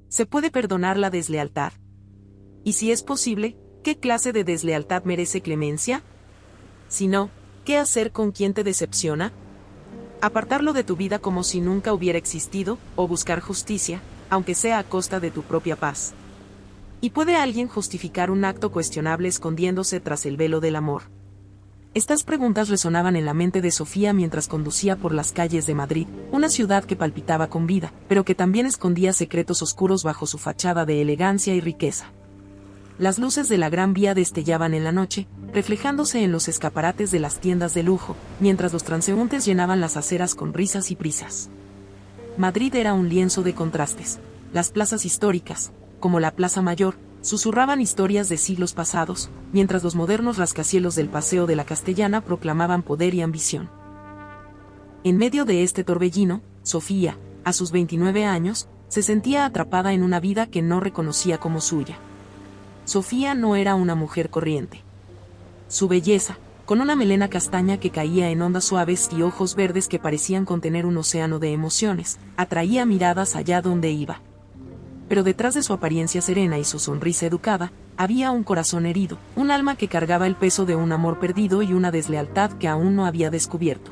¿Se puede perdonar la deslealtad? Y si es posible, ¿qué clase de deslealtad merece clemencia? Si no, ¿qué hacer con quien te decepciona? Apartarlo de tu vida como si nunca hubiera existido, o buscar justicia, aunque sea a costa de tu propia paz. ¿Y puede alguien justificar un acto cuestionable escondiéndose tras el velo del amor? Estas preguntas resonaban en la mente de Sofía mientras conducía por las calles de Madrid, una ciudad que palpitaba con vida, pero que también escondía secretos oscuros bajo su fachada de elegancia y riqueza. Las luces de la Gran Vía destellaban en la noche, reflejándose en los escaparates de las tiendas de lujo, mientras los transeúntes llenaban las aceras con risas y prisas. Madrid era un lienzo de contrastes. Las plazas históricas, como la Plaza Mayor, susurraban historias de siglos pasados, mientras los modernos rascacielos del Paseo de la Castellana proclamaban poder y ambición. En medio de este torbellino, Sofía, a sus 29 años, se sentía atrapada en una vida que no reconocía como suya. Sofía no era una mujer corriente. Su belleza, con una melena castaña que caía en ondas suaves y ojos verdes que parecían contener un océano de emociones, atraía miradas allá donde iba. Pero detrás de su apariencia serena y su sonrisa educada, había un corazón herido, un alma que cargaba el peso de un amor perdido y una deslealtad que aún no había descubierto.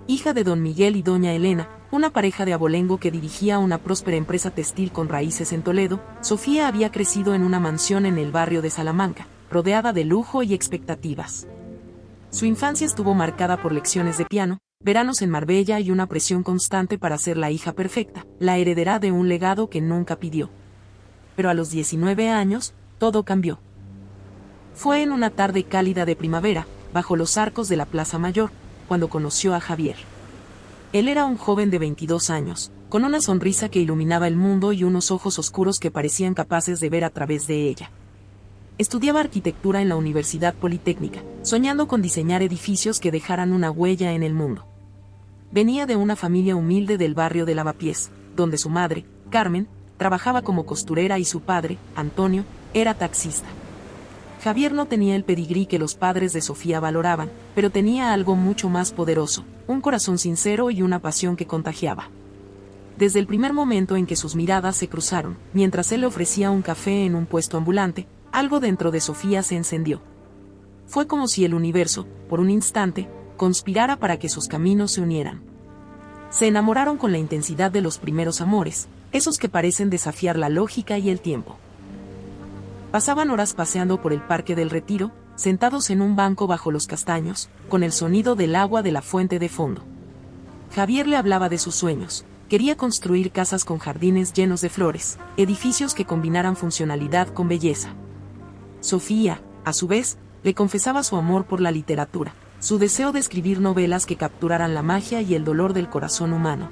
Hija de don Miguel y doña Elena, una pareja de abolengo que dirigía una próspera empresa textil con raíces en Toledo, Sofía había crecido en una mansión en el barrio de Salamanca, rodeada de lujo y expectativas. Su infancia estuvo marcada por lecciones de piano, veranos en Marbella y una presión constante para ser la hija perfecta, la heredera de un legado que nunca pidió. Pero a los 19 años, todo cambió. Fue en una tarde cálida de primavera, bajo los arcos de la Plaza Mayor, cuando conoció a Javier. Él era un joven de 22 años, con una sonrisa que iluminaba el mundo y unos ojos oscuros que parecían capaces de ver a través de ella. Estudiaba arquitectura en la Universidad Politécnica, soñando con diseñar edificios que dejaran una huella en el mundo. Venía de una familia humilde del barrio de Lavapiés, donde su madre, Carmen, trabajaba como costurera y su padre, Antonio, era taxista. Javier no tenía el pedigrí que los padres de Sofía valoraban, pero tenía algo mucho más poderoso, un corazón sincero y una pasión que contagiaba. Desde el primer momento en que sus miradas se cruzaron, mientras él le ofrecía un café en un puesto ambulante, algo dentro de Sofía se encendió. Fue como si el universo, por un instante, conspirara para que sus caminos se unieran. Se enamoraron con la intensidad de los primeros amores, esos que parecen desafiar la lógica y el tiempo. Pasaban horas paseando por el Parque del Retiro, sentados en un banco bajo los castaños, con el sonido del agua de la fuente de fondo. Javier le hablaba de sus sueños. Quería construir casas con jardines llenos de flores, edificios que combinaran funcionalidad con belleza. Sofía, a su vez, le confesaba su amor por la literatura, su deseo de escribir novelas que capturaran la magia y el dolor del corazón humano.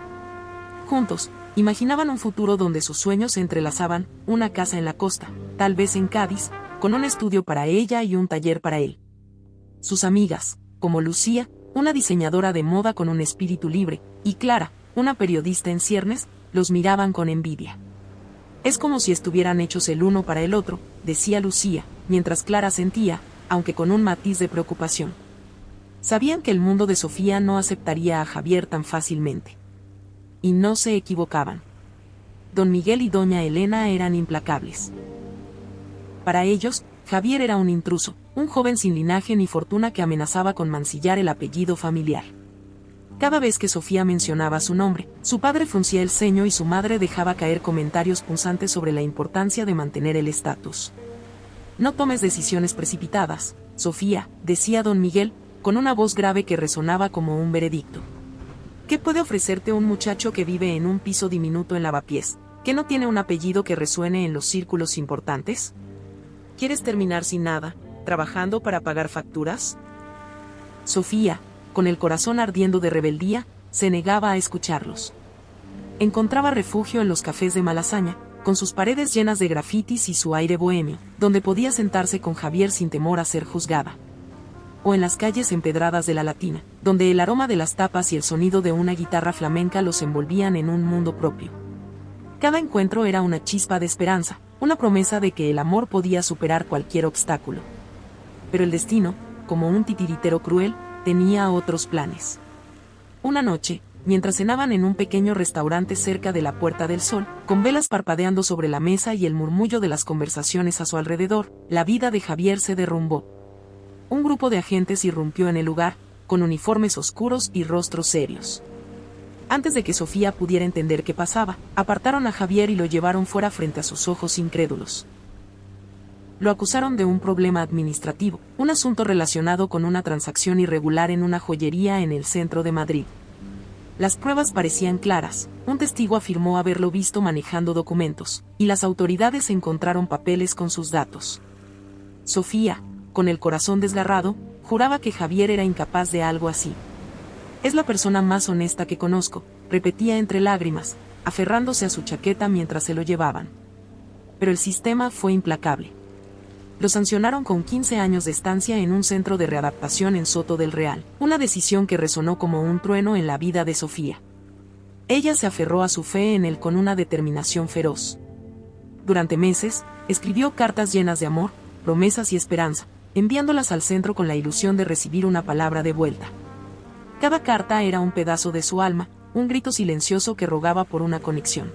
Juntos, imaginaban un futuro donde sus sueños se entrelazaban, una casa en la costa, tal vez en Cádiz, con un estudio para ella y un taller para él. Sus amigas, como Lucía, una diseñadora de moda con un espíritu libre, y Clara, una periodista en ciernes, los miraban con envidia. Es como si estuvieran hechos el uno para el otro, decía Lucía, mientras Clara sentía, aunque con un matiz de preocupación. Sabían que el mundo de Sofía no aceptaría a Javier tan fácilmente. Y no se equivocaban. Don Miguel y doña Elena eran implacables. Para ellos, Javier era un intruso, un joven sin linaje ni fortuna que amenazaba con mancillar el apellido familiar. Cada vez que Sofía mencionaba su nombre, su padre fruncía el ceño y su madre dejaba caer comentarios punzantes sobre la importancia de mantener el estatus. No tomes decisiones precipitadas, Sofía, decía don Miguel, con una voz grave que resonaba como un veredicto. ¿Qué puede ofrecerte un muchacho que vive en un piso diminuto en Lavapiés, que no tiene un apellido que resuene en los círculos importantes? ¿Quieres terminar sin nada, trabajando para pagar facturas? Sofía, con el corazón ardiendo de rebeldía, se negaba a escucharlos. Encontraba refugio en los cafés de Malasaña, con sus paredes llenas de grafitis y su aire bohemio, donde podía sentarse con Javier sin temor a ser juzgada. O en las calles empedradas de la Latina, donde el aroma de las tapas y el sonido de una guitarra flamenca los envolvían en un mundo propio. Cada encuentro era una chispa de esperanza, una promesa de que el amor podía superar cualquier obstáculo. Pero el destino, como un titiritero cruel, tenía otros planes. Una noche, mientras cenaban en un pequeño restaurante cerca de la Puerta del Sol, con velas parpadeando sobre la mesa y el murmullo de las conversaciones a su alrededor, la vida de Javier se derrumbó. Un grupo de agentes irrumpió en el lugar, con uniformes oscuros y rostros serios. Antes de que Sofía pudiera entender qué pasaba, apartaron a Javier y lo llevaron fuera frente a sus ojos incrédulos. Lo acusaron de un problema administrativo, un asunto relacionado con una transacción irregular en una joyería en el centro de Madrid. Las pruebas parecían claras, un testigo afirmó haberlo visto manejando documentos, y las autoridades encontraron papeles con sus datos. Sofía, con el corazón desgarrado, juraba que Javier era incapaz de algo así. Es la persona más honesta que conozco, repetía entre lágrimas, aferrándose a su chaqueta mientras se lo llevaban. Pero el sistema fue implacable. Lo sancionaron con 15 años de estancia en un centro de readaptación en Soto del Real, una decisión que resonó como un trueno en la vida de Sofía. Ella se aferró a su fe en él con una determinación feroz. Durante meses, escribió cartas llenas de amor, promesas y esperanza, enviándolas al centro con la ilusión de recibir una palabra de vuelta. Cada carta era un pedazo de su alma, un grito silencioso que rogaba por una conexión.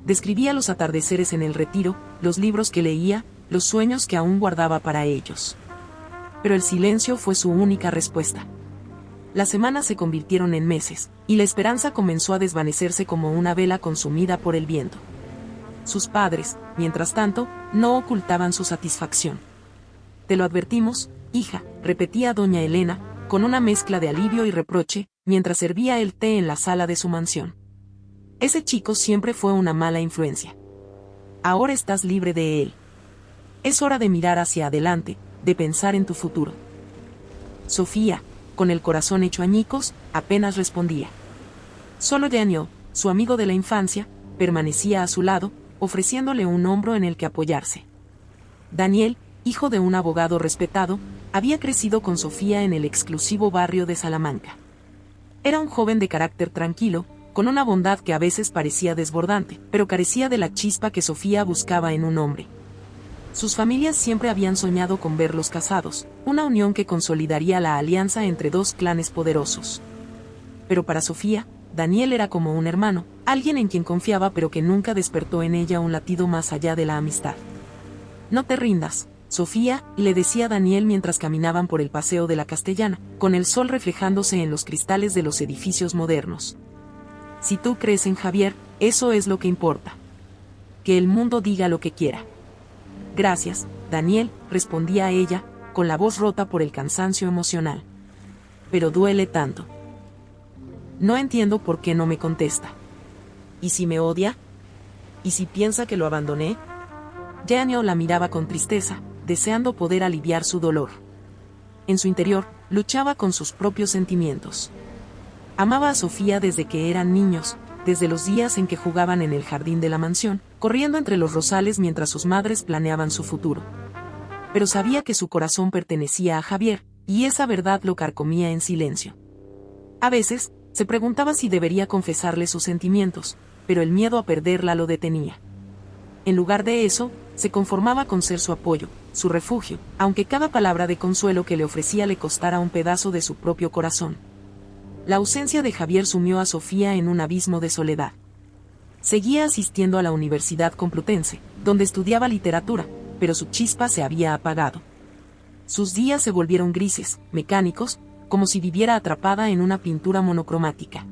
Describía los atardeceres en el retiro, los libros que leía, los sueños que aún guardaba para ellos. Pero el silencio fue su única respuesta. Las semanas se convirtieron en meses, y la esperanza comenzó a desvanecerse como una vela consumida por el viento. Sus padres, mientras tanto, no ocultaban su satisfacción. «Te lo advertimos, hija», repetía doña Elena, con una mezcla de alivio y reproche, mientras servía el té en la sala de su mansión. «Ese chico siempre fue una mala influencia. Ahora estás libre de él. Es hora de mirar hacia adelante, de pensar en tu futuro». Sofía, con el corazón hecho añicos, apenas respondía. Solo Daniel, su amigo de la infancia, permanecía a su lado, ofreciéndole un hombro en el que apoyarse. Daniel, hijo de un abogado respetado, había crecido con Sofía en el exclusivo barrio de Salamanca. Era un joven de carácter tranquilo, con una bondad que a veces parecía desbordante, pero carecía de la chispa que Sofía buscaba en un hombre. Sus familias siempre habían soñado con verlos casados, una unión que consolidaría la alianza entre dos clanes poderosos. Pero para Sofía, Daniel era como un hermano, alguien en quien confiaba pero que nunca despertó en ella un latido más allá de la amistad. «No te rindas, Sofía», le decía Daniel mientras caminaban por el paseo de la Castellana, con el sol reflejándose en los cristales de los edificios modernos. «Si tú crees en Javier, eso es lo que importa. Que el mundo diga lo que quiera». «Gracias, Daniel», respondía ella, con la voz rota por el cansancio emocional. «Pero duele tanto. No entiendo por qué no me contesta. ¿Y si me odia? ¿Y si piensa que lo abandoné?». Daniel la miraba con tristeza, deseando poder aliviar su dolor. En su interior, luchaba con sus propios sentimientos. Amaba a Sofía desde que eran niños, desde los días en que jugaban en el jardín de la mansión, corriendo entre los rosales mientras sus madres planeaban su futuro. Pero sabía que su corazón pertenecía a Javier, y esa verdad lo carcomía en silencio. A veces, se preguntaba si debería confesarle sus sentimientos, pero el miedo a perderla lo detenía. En lugar de eso, se conformaba con ser su apoyo, su refugio, aunque cada palabra de consuelo que le ofrecía le costara un pedazo de su propio corazón. La ausencia de Javier sumió a Sofía en un abismo de soledad. Seguía asistiendo a la Universidad Complutense, donde estudiaba literatura, pero su chispa se había apagado. Sus días se volvieron grises, mecánicos, como si viviera atrapada en una pintura monocromática.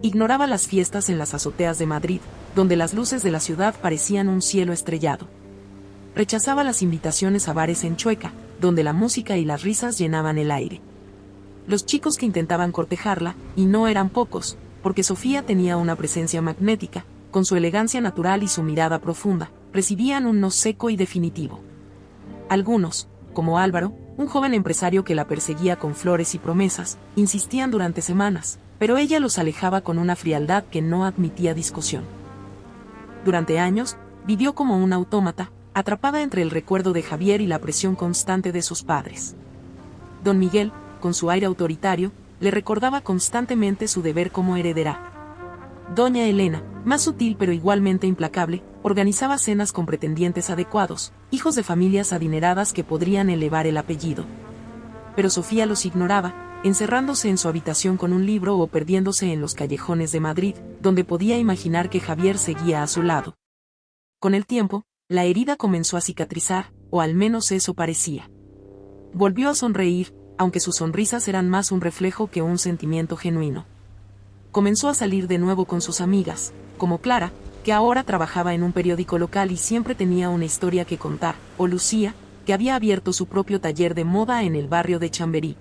Ignoraba las fiestas en las azoteas de Madrid, donde las luces de la ciudad parecían un cielo estrellado. Rechazaba las invitaciones a bares en Chueca, donde la música y las risas llenaban el aire. Los chicos que intentaban cortejarla, y no eran pocos, porque Sofía tenía una presencia magnética, con su elegancia natural y su mirada profunda, recibían un no seco y definitivo. Algunos, como Álvaro, un joven empresario que la perseguía con flores y promesas, insistían durante semanas, pero ella los alejaba con una frialdad que no admitía discusión. Durante años, vivió como un autómata, atrapada entre el recuerdo de Javier y la presión constante de sus padres. Don Miguel, con su aire autoritario, le recordaba constantemente su deber como heredera. Doña Elena, más sutil pero igualmente implacable, organizaba cenas con pretendientes adecuados, hijos de familias adineradas que podrían elevar el apellido. Pero Sofía los ignoraba, encerrándose en su habitación con un libro o perdiéndose en los callejones de Madrid, donde podía imaginar que Javier seguía a su lado. Con el tiempo, la herida comenzó a cicatrizar, o al menos eso parecía. Volvió a sonreír, aunque sus sonrisas eran más un reflejo que un sentimiento genuino. Comenzó a salir de nuevo con sus amigas, como Clara, que ahora trabajaba en un periódico local y siempre tenía una historia que contar, o Lucía, que había abierto su propio taller de moda en el barrio de Chamberí.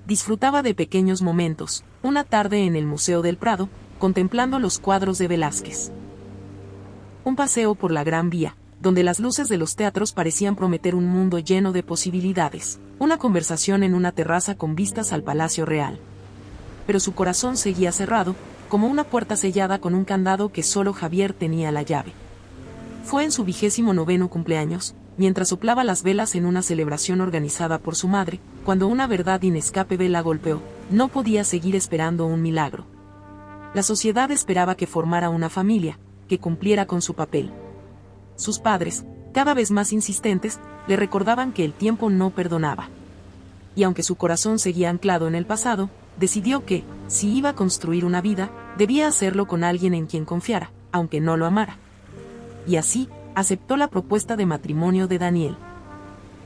Disfrutaba de pequeños momentos, una tarde en el Museo del Prado, contemplando los cuadros de Velázquez. Un paseo por la Gran Vía, donde las luces de los teatros parecían prometer un mundo lleno de posibilidades. Una conversación en una terraza con vistas al Palacio Real. Pero su corazón seguía cerrado, como una puerta sellada con un candado que solo Javier tenía la llave. Fue en su 29º cumpleaños, mientras soplaba las velas en una celebración organizada por su madre, cuando una verdad inescapable la golpeó. No podía seguir esperando un milagro. La sociedad esperaba que formara una familia, que cumpliera con su papel. Sus padres, cada vez más insistentes, le recordaban que el tiempo no perdonaba. Y aunque su corazón seguía anclado en el pasado, decidió que, si iba a construir una vida, debía hacerlo con alguien en quien confiara, aunque no lo amara. Y así, aceptó la propuesta de matrimonio de Daniel.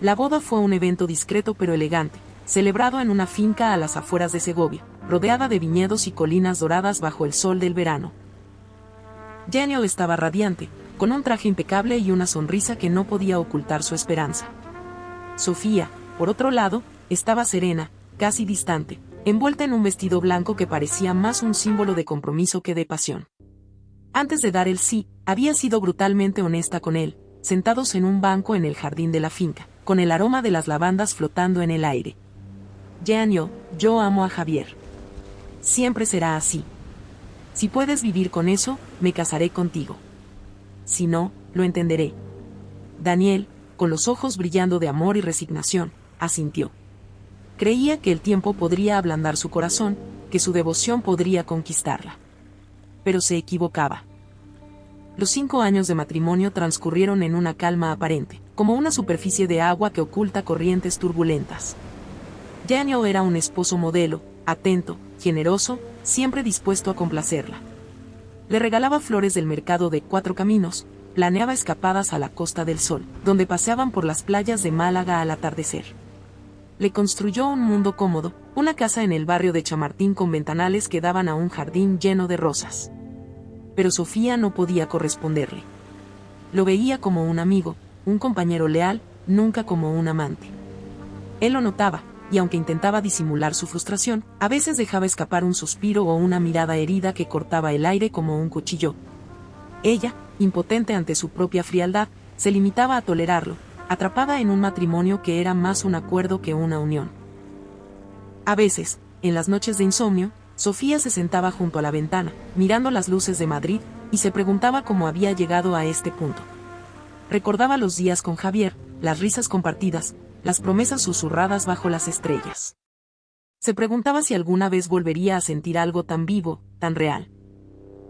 La boda fue un evento discreto pero elegante, celebrado en una finca a las afueras de Segovia, rodeada de viñedos y colinas doradas bajo el sol del verano. Daniel estaba radiante, con un traje impecable y una sonrisa que no podía ocultar su esperanza. Sofía, por otro lado, estaba serena, casi distante, envuelta en un vestido blanco que parecía más un símbolo de compromiso que de pasión. Antes de dar el sí, había sido brutalmente honesta con él, sentados en un banco en el jardín de la finca, con el aroma de las lavandas flotando en el aire. Daniel, yo amo a Javier. Siempre será así. Si puedes vivir con eso, me casaré contigo. Si no, lo entenderé. Daniel, con los ojos brillando de amor y resignación, asintió. Creía que el tiempo podría ablandar su corazón, que su devoción podría conquistarla. Pero se equivocaba. Los 5 años de matrimonio transcurrieron en una calma aparente, como una superficie de agua que oculta corrientes turbulentas. Daniel era un esposo modelo, atento, generoso, siempre dispuesto a complacerla. Le regalaba flores del mercado de 4 Caminos, planeaba escapadas a la Costa del Sol, donde paseaban por las playas de Málaga al atardecer. Le construyó un mundo cómodo, una casa en el barrio de Chamartín con ventanales que daban a un jardín lleno de rosas. Pero Sofía no podía corresponderle. Lo veía como un amigo, un compañero leal, nunca como un amante. Él lo notaba, y aunque intentaba disimular su frustración, a veces dejaba escapar un suspiro o una mirada herida que cortaba el aire como un cuchillo. Ella, impotente ante su propia frialdad, se limitaba a tolerarlo, atrapada en un matrimonio que era más un acuerdo que una unión. A veces, en las noches de insomnio, Sofía se sentaba junto a la ventana, mirando las luces de Madrid, y se preguntaba cómo había llegado a este punto. Recordaba los días con Javier, las risas compartidas, las promesas susurradas bajo las estrellas. Se preguntaba si alguna vez volvería a sentir algo tan vivo, tan real.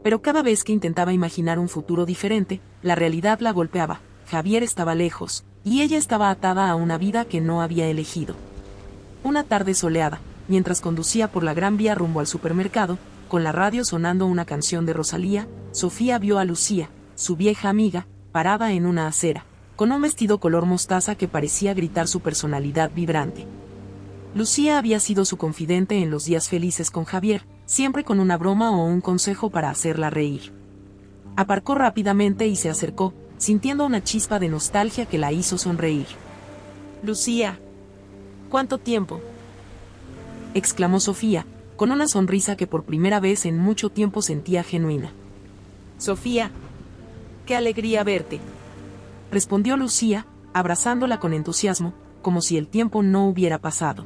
Pero cada vez que intentaba imaginar un futuro diferente, la realidad la golpeaba. Javier estaba lejos, y ella estaba atada a una vida que no había elegido. Una tarde soleada, mientras conducía por la Gran Vía rumbo al supermercado, con la radio sonando una canción de Rosalía, Sofía vio a Lucía, su vieja amiga, parada en una acera, con un vestido color mostaza que parecía gritar su personalidad vibrante. Lucía había sido su confidente en los días felices con Javier, siempre con una broma o un consejo para hacerla reír. Aparcó rápidamente y se acercó, sintiendo una chispa de nostalgia que la hizo sonreír. «Lucía, ¿cuánto tiempo?», exclamó Sofía, con una sonrisa que por primera vez en mucho tiempo sentía genuina. «Sofía, qué alegría verte», respondió Lucía, abrazándola con entusiasmo, como si el tiempo no hubiera pasado.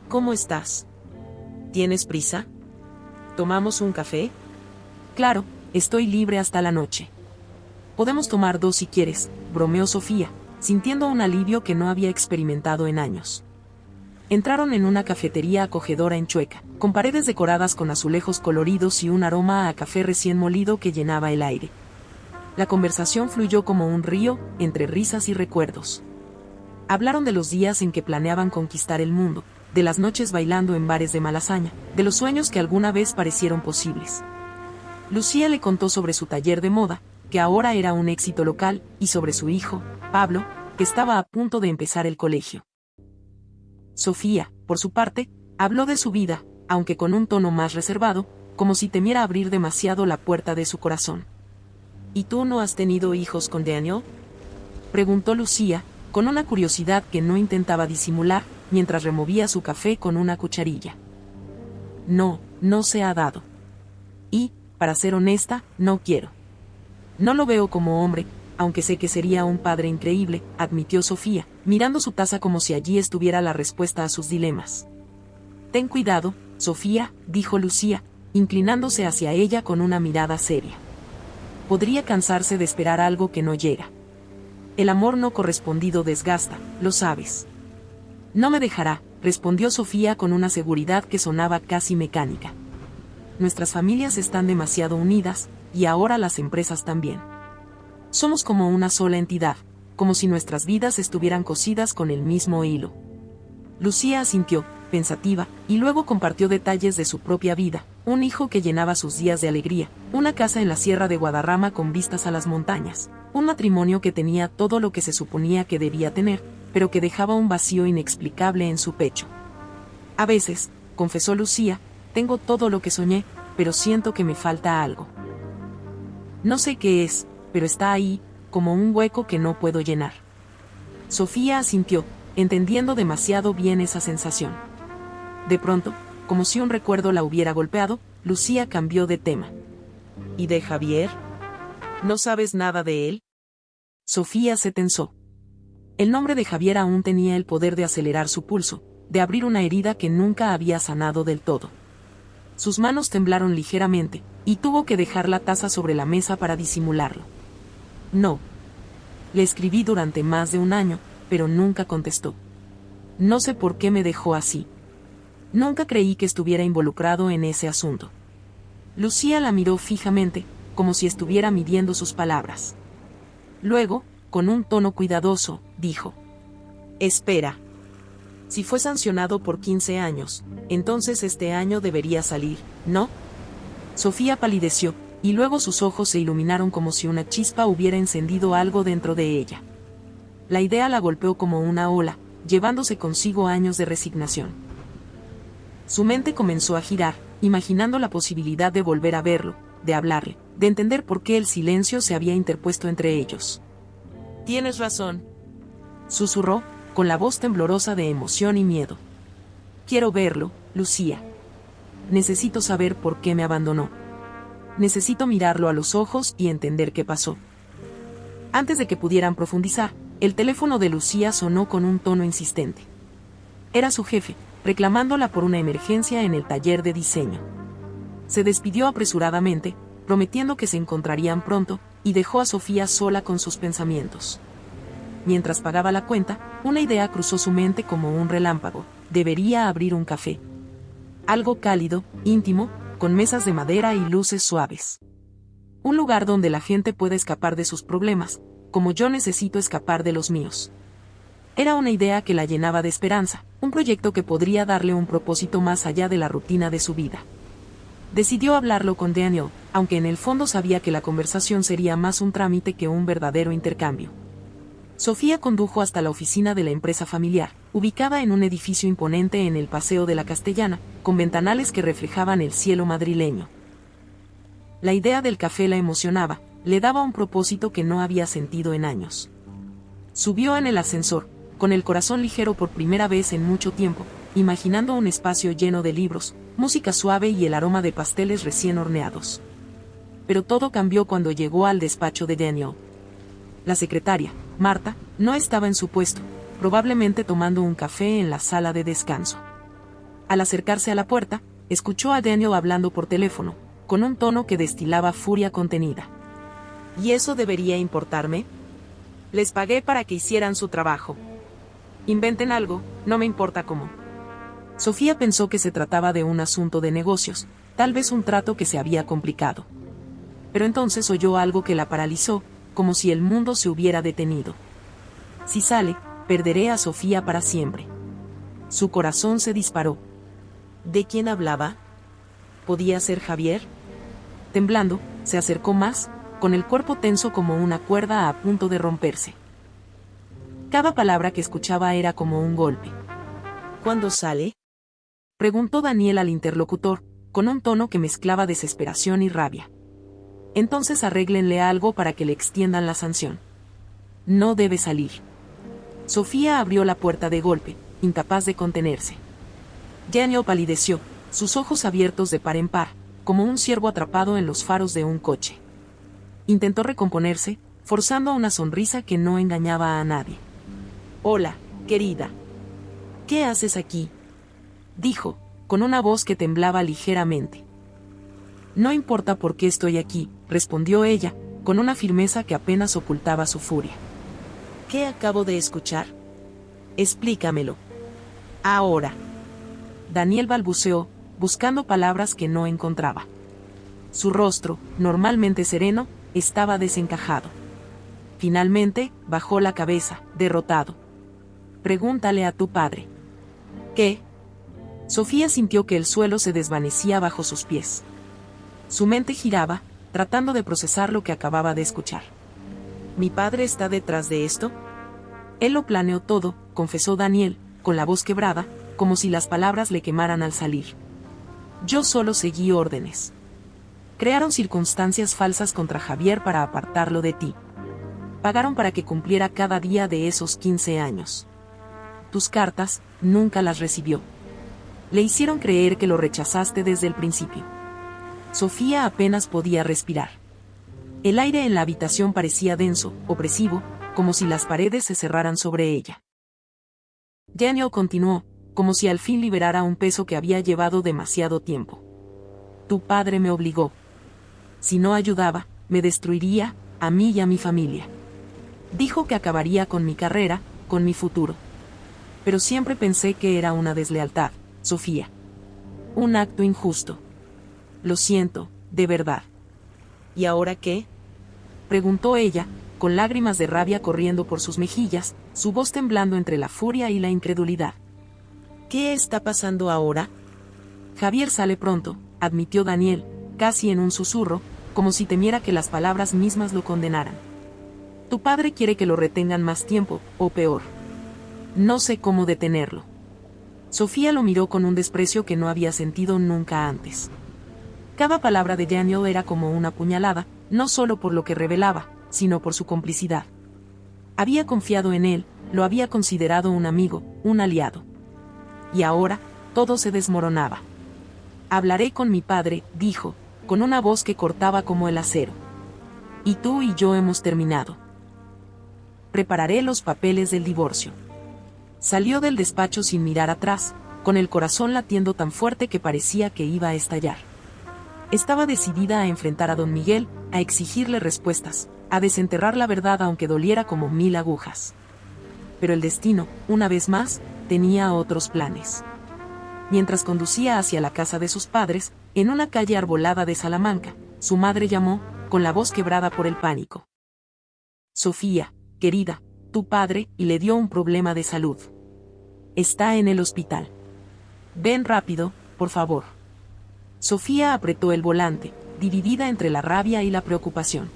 «¿Cómo estás? ¿Tienes prisa? ¿Tomamos un café?» «Claro, estoy libre hasta la noche». «Podemos tomar 2 si quieres», bromeó Sofía, sintiendo un alivio que no había experimentado en años. Entraron en una cafetería acogedora en Chueca, con paredes decoradas con azulejos coloridos y un aroma a café recién molido que llenaba el aire. La conversación fluyó como un río, entre risas y recuerdos. Hablaron de los días en que planeaban conquistar el mundo, de las noches bailando en bares de Malasaña, de los sueños que alguna vez parecieron posibles. Lucía le contó sobre su taller de moda, que ahora era un éxito local, y sobre su hijo, Pablo, que estaba a punto de empezar el colegio. Sofía, por su parte, habló de su vida, aunque con un tono más reservado, como si temiera abrir demasiado la puerta de su corazón. ¿Y tú no has tenido hijos con Daniel?, preguntó Lucía, con una curiosidad que no intentaba disimular, mientras removía su café con una cucharilla. No, no se ha dado. Y, para ser honesta, no quiero. No lo veo como hombre, aunque sé que sería un padre increíble, admitió Sofía, mirando su taza como si allí estuviera la respuesta a sus dilemas. Ten cuidado, Sofía, dijo Lucía, inclinándose hacia ella con una mirada seria. Podría cansarse de esperar algo que no llega. El amor no correspondido desgasta, lo sabes. No me dejará, respondió Sofía con una seguridad que sonaba casi mecánica. Nuestras familias están demasiado unidas, y ahora las empresas también. Somos como una sola entidad, como si nuestras vidas estuvieran cosidas con el mismo hilo. Lucía asintió, pensativa, y luego compartió detalles de su propia vida, un hijo que llenaba sus días de alegría, una casa en la sierra de Guadarrama con vistas a las montañas, un matrimonio que tenía todo lo que se suponía que debía tener, pero que dejaba un vacío inexplicable en su pecho. A veces, confesó Lucía, tengo todo lo que soñé, pero siento que me falta algo. No sé qué es, pero está ahí, como un hueco que no puedo llenar. Sofía asintió, entendiendo demasiado bien esa sensación. De pronto, como si un recuerdo la hubiera golpeado, Lucía cambió de tema. ¿Y de Javier? ¿No sabes nada de él? Sofía se tensó. El nombre de Javier aún tenía el poder de acelerar su pulso, de abrir una herida que nunca había sanado del todo. Sus manos temblaron ligeramente, y tuvo que dejar la taza sobre la mesa para disimularlo. No. Le escribí durante más de un año, pero nunca contestó. No sé por qué me dejó así. Nunca creí que estuviera involucrado en ese asunto. Lucía la miró fijamente, como si estuviera midiendo sus palabras. Luego, con un tono cuidadoso, dijo: Espera. Si fue sancionado por 15 años, entonces este año debería salir, ¿no? Sofía palideció, y luego sus ojos se iluminaron como si una chispa hubiera encendido algo dentro de ella. La idea la golpeó como una ola, llevándose consigo años de resignación. Su mente comenzó a girar, imaginando la posibilidad de volver a verlo, de hablarle, de entender por qué el silencio se había interpuesto entre ellos. Tienes razón, susurró, con la voz temblorosa de emoción y miedo. Quiero verlo, Lucía. Necesito saber por qué me abandonó. Necesito mirarlo a los ojos y entender qué pasó. Antes de que pudieran profundizar, el teléfono de Lucía sonó con un tono insistente. Era su jefe, reclamándola por una emergencia en el taller de diseño. Se despidió apresuradamente, prometiendo que se encontrarían pronto, y dejó a Sofía sola con sus pensamientos. Mientras pagaba la cuenta, una idea cruzó su mente como un relámpago: debería abrir un café. Algo cálido, íntimo, con mesas de madera y luces suaves. Un lugar donde la gente pueda escapar de sus problemas, como yo necesito escapar de los míos. Era una idea que la llenaba de esperanza, un proyecto que podría darle un propósito más allá de la rutina de su vida. Decidió hablarlo con Daniel, aunque en el fondo sabía que la conversación sería más un trámite que un verdadero intercambio. Sofía condujo hasta la oficina de la empresa familiar, ubicada en un edificio imponente en el Paseo de la Castellana, con ventanales que reflejaban el cielo madrileño. La idea del café la emocionaba, le daba un propósito que no había sentido en años. Subió en el ascensor, con el corazón ligero por primera vez en mucho tiempo, imaginando un espacio lleno de libros, música suave y el aroma de pasteles recién horneados. Pero todo cambió cuando llegó al despacho de Daniel. La secretaria, Marta, no estaba en su puesto, probablemente tomando un café en la sala de descanso. Al acercarse a la puerta, escuchó a Daniel hablando por teléfono, con un tono que destilaba furia contenida. ¿Y eso debería importarme? Les pagué para que hicieran su trabajo. Inventen algo, no me importa cómo. Sofía pensó que se trataba de un asunto de negocios, tal vez un trato que se había complicado. Pero entonces oyó algo que la paralizó, como si el mundo se hubiera detenido. Si sale, perderé a Sofía para siempre. Su corazón se disparó. ¿De quién hablaba? ¿Podía ser Javier? Temblando, se acercó más, con el cuerpo tenso como una cuerda a punto de romperse. Cada palabra que escuchaba era como un golpe. ¿Cuándo sale?, preguntó Daniel al interlocutor, con un tono que mezclaba desesperación y rabia. Entonces arréglenle algo para que le extiendan la sanción. No debe salir. Sofía abrió la puerta de golpe, incapaz de contenerse. Daniel palideció, sus ojos abiertos de par en par, como un ciervo atrapado en los faros de un coche. Intentó recomponerse, forzando una sonrisa que no engañaba a nadie. «Hola, querida. ¿Qué haces aquí?», dijo, con una voz que temblaba ligeramente. «No importa por qué estoy aquí», respondió ella, con una firmeza que apenas ocultaba su furia. «¿Qué acabo de escuchar? Explícamelo. Ahora». Daniel balbuceó, buscando palabras que no encontraba. Su rostro, normalmente sereno, estaba desencajado. Finalmente, bajó la cabeza, derrotado. «Pregúntale a tu padre». «¿Qué?». Sofía sintió que el suelo se desvanecía bajo sus pies. Su mente giraba, tratando de procesar lo que acababa de escuchar. «¿Mi padre está detrás de esto?». «Él lo planeó todo», confesó Daniel, con la voz quebrada, como si las palabras le quemaran al salir. «Yo solo seguí órdenes. Crearon circunstancias falsas contra Javier para apartarlo de ti. Pagaron para que cumpliera cada día de esos 15 años. Tus cartas, nunca las recibió. Le hicieron creer que lo rechazaste desde el principio». Sofía apenas podía respirar. El aire en la habitación parecía denso, opresivo, como si las paredes se cerraran sobre ella. Daniel continuó, como si al fin liberara un peso que había llevado demasiado tiempo. «Tu padre me obligó. Si no ayudaba, me destruiría, a mí y a mi familia. Dijo que acabaría con mi carrera, con mi futuro. Pero siempre pensé que era una deslealtad, Sofía. Un acto injusto. Lo siento, de verdad». «¿Y ahora qué?», preguntó ella, con lágrimas de rabia corriendo por sus mejillas, su voz temblando entre la furia y la incredulidad. «¿Qué está pasando ahora?». «Javier sale pronto», admitió Daniel, casi en un susurro, como si temiera que las palabras mismas lo condenaran. «Tu padre quiere que lo retengan más tiempo, o peor. No sé cómo detenerlo». Sofía lo miró con un desprecio que no había sentido nunca antes. Cada palabra de Daniel era como una puñalada, no solo por lo que revelaba, sino por su complicidad. Había confiado en él, lo había considerado un amigo, un aliado. Y ahora, todo se desmoronaba. «Hablaré con mi padre», dijo, con una voz que cortaba como el acero. «Y tú y yo hemos terminado. Prepararé los papeles del divorcio». Salió del despacho sin mirar atrás, con el corazón latiendo tan fuerte que parecía que iba a estallar. Estaba decidida a enfrentar a don Miguel, a exigirle respuestas, a desenterrar la verdad aunque doliera como 1000 agujas. Pero el destino, una vez más, tenía otros planes. Mientras conducía hacia la casa de sus padres, en una calle arbolada de Salamanca, su madre llamó, con la voz quebrada por el pánico. «Sofía, querida, tu padre, y le dio un problema de salud. Está en el hospital. Ven rápido, por favor». Sofía apretó el volante, dividida entre la rabia y la preocupación.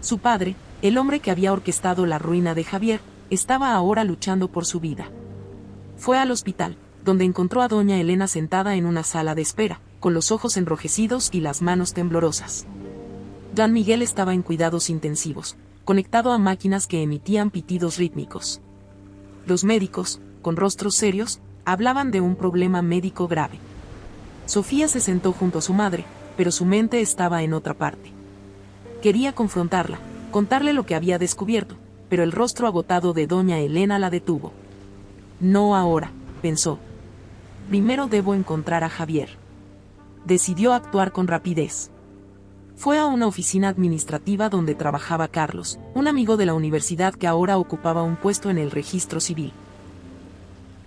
Su padre, el hombre que había orquestado la ruina de Javier, estaba ahora luchando por su vida. Fue al hospital, donde encontró a doña Elena sentada en una sala de espera, con los ojos enrojecidos y las manos temblorosas. Don Miguel estaba en cuidados intensivos, conectado a máquinas que emitían pitidos rítmicos. Los médicos, con rostros serios, hablaban de un problema médico grave. Sofía se sentó junto a su madre, pero su mente estaba en otra parte. Quería confrontarla, contarle lo que había descubierto, pero el rostro agotado de doña Elena la detuvo. «No ahora», pensó. «Primero debo encontrar a Javier». Decidió actuar con rapidez. Fue a una oficina administrativa donde trabajaba Carlos, un amigo de la universidad que ahora ocupaba un puesto en el registro civil.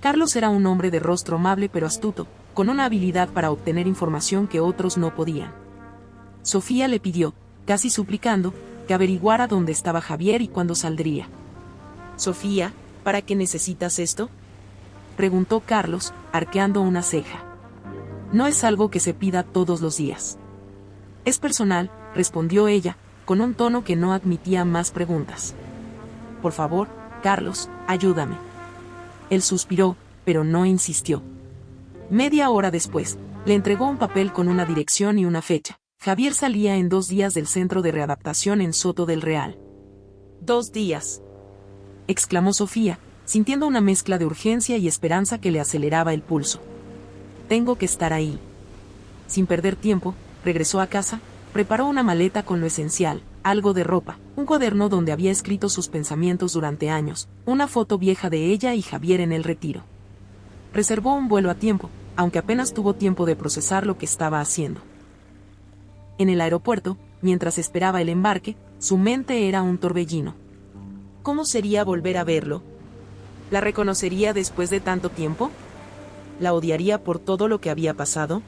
Carlos era un hombre de rostro amable pero astuto, con una habilidad para obtener información que otros no podían. Sofía le pidió, casi suplicando, que averiguara dónde estaba Javier y cuándo saldría. «Sofía, ¿para qué necesitas esto?». preguntó Carlos, arqueando una ceja. No es algo que se pida todos los días. Es personal, respondió ella, con un tono que no admitía más preguntas. Por favor, Carlos, ayúdame. Él suspiró, pero no insistió. Media hora después, le entregó un papel con una dirección y una fecha. Javier salía en 2 días del centro de readaptación en Soto del Real. 2 días, exclamó Sofía, sintiendo una mezcla de urgencia y esperanza que le aceleraba el pulso. Tengo que estar ahí. Sin perder tiempo, regresó a casa, preparó una maleta con lo esencial, algo de ropa, un cuaderno donde había escrito sus pensamientos durante años, una foto vieja de ella y Javier en el retiro. Reservó un vuelo a tiempo, aunque apenas tuvo tiempo de procesar lo que estaba haciendo. En el aeropuerto, mientras esperaba el embarque, su mente era un torbellino. ¿Cómo sería volver a verlo? ¿La reconocería después de tanto tiempo? ¿La odiaría por todo lo que había pasado?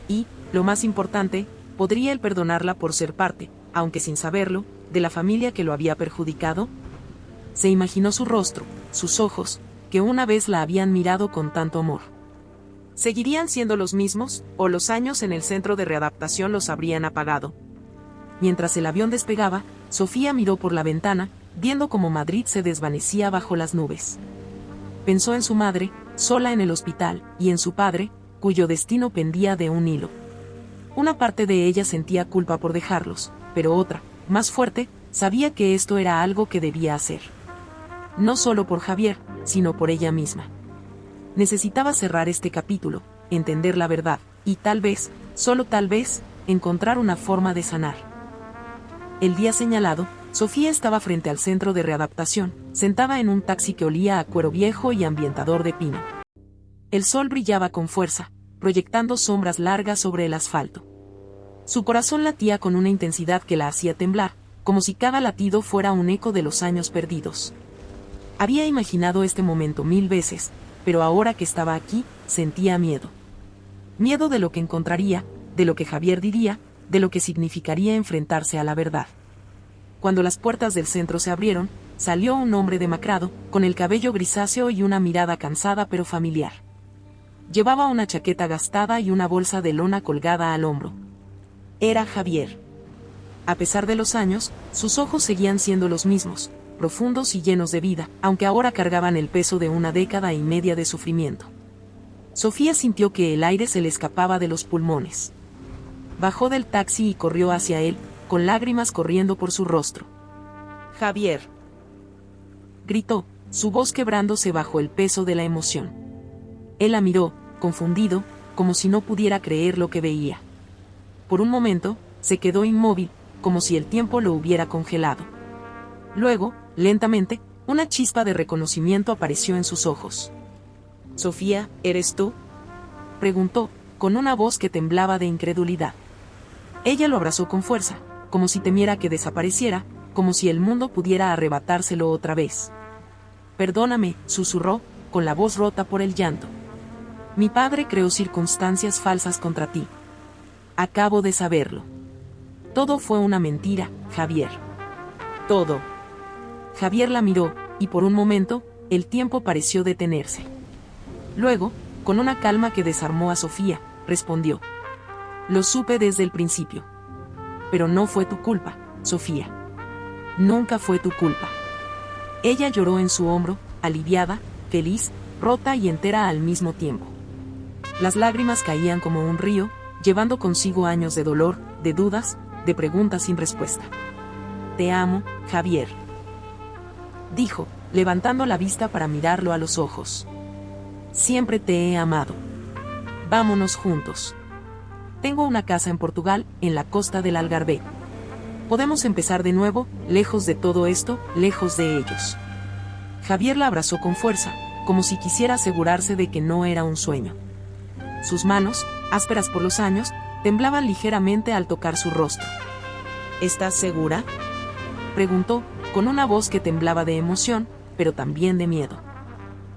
Y, lo más importante, ¿podría él perdonarla por ser parte, aunque sin saberlo, de la familia que lo había perjudicado? Se imaginó su rostro, sus ojos, que una vez la habían mirado con tanto amor. ¿Seguirían siendo los mismos, o los años en el centro de readaptación los habrían apagado? Mientras el avión despegaba, Sofía miró por la ventana, viendo cómo Madrid se desvanecía bajo las nubes. Pensó en su madre, sola en el hospital, y en su padre, cuyo destino pendía de un hilo. Una parte de ella sentía culpa por dejarlos, pero otra, más fuerte, sabía que esto era algo que debía hacer. No solo por Javier, sino por ella misma. Necesitaba cerrar este capítulo, entender la verdad, y tal vez, solo tal vez, encontrar una forma de sanar. El día señalado, Sofía estaba frente al centro de readaptación, sentada en un taxi que olía a cuero viejo y ambientador de pino. El sol brillaba con fuerza, proyectando sombras largas sobre el asfalto. Su corazón latía con una intensidad que la hacía temblar, como si cada latido fuera un eco de los años perdidos. Había imaginado este momento 1000 veces, pero ahora que estaba aquí, sentía miedo. Miedo de lo que encontraría, de lo que Javier diría, de lo que significaría enfrentarse a la verdad. Cuando las puertas del centro se abrieron, salió un hombre demacrado, con el cabello grisáceo y una mirada cansada pero familiar. Llevaba una chaqueta gastada y una bolsa de lona colgada al hombro. Era Javier. A pesar de los años, sus ojos seguían siendo los mismos, profundos y llenos de vida, aunque ahora cargaban el peso de 1,5 décadas de sufrimiento. Sofía sintió que el aire se le escapaba de los pulmones. Bajó del taxi y corrió hacia él, con lágrimas corriendo por su rostro. «Javier», gritó, su voz quebrándose bajo el peso de la emoción. Él la miró, confundido, como si no pudiera creer lo que veía. Por un momento, se quedó inmóvil, como si el tiempo lo hubiera congelado. Luego, lentamente, una chispa de reconocimiento apareció en sus ojos. «Sofía, ¿eres tú?», preguntó, con una voz que temblaba de incredulidad. Ella lo abrazó con fuerza, como si temiera que desapareciera, como si el mundo pudiera arrebatárselo otra vez. «Perdóname», susurró, con la voz rota por el llanto. «Mi padre creó circunstancias falsas contra ti. Acabo de saberlo. Todo fue una mentira, Javier. Todo». Javier la miró, y por un momento, el tiempo pareció detenerse. Luego, con una calma que desarmó a Sofía, respondió. «Lo supe desde el principio. Pero no fue tu culpa, Sofía. Nunca fue tu culpa». Ella lloró en su hombro, aliviada, feliz, rota y entera al mismo tiempo. Las lágrimas caían como un río, llevando consigo años de dolor, de dudas, de preguntas sin respuesta. «Te amo, Javier», dijo, levantando la vista para mirarlo a los ojos. «Siempre te he amado. Vámonos juntos. Tengo una casa en Portugal, en la costa del Algarve. Podemos empezar de nuevo, lejos de todo esto, lejos de ellos». Javier la abrazó con fuerza, como si quisiera asegurarse de que no era un sueño. Sus manos, ásperas por los años, temblaban ligeramente al tocar su rostro. «¿Estás segura?», preguntó, con una voz que temblaba de emoción, pero también de miedo.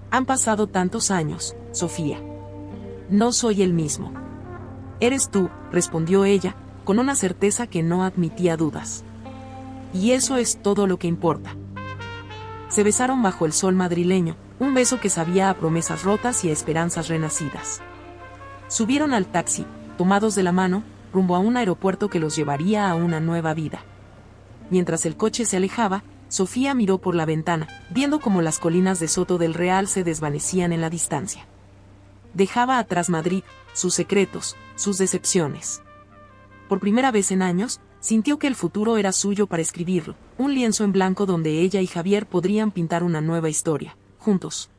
«Han pasado tantos años, Sofía. No soy el mismo». «Eres tú», respondió ella, con una certeza que no admitía dudas. «Y eso es todo lo que importa». Se besaron bajo el sol madrileño, Un beso que sabía a promesas rotas y a esperanzas renacidas. Subieron al taxi, tomados de la mano, rumbo a un aeropuerto que los llevaría a una nueva vida. Mientras el coche se alejaba, Sofía miró por la ventana, viendo cómo las colinas de Soto del Real se desvanecían en la distancia. Dejaba atrás Madrid, sus secretos, sus decepciones. Por primera vez en años, sintió que el futuro era suyo para escribirlo, un lienzo en blanco donde ella y Javier podrían pintar una nueva historia, juntos.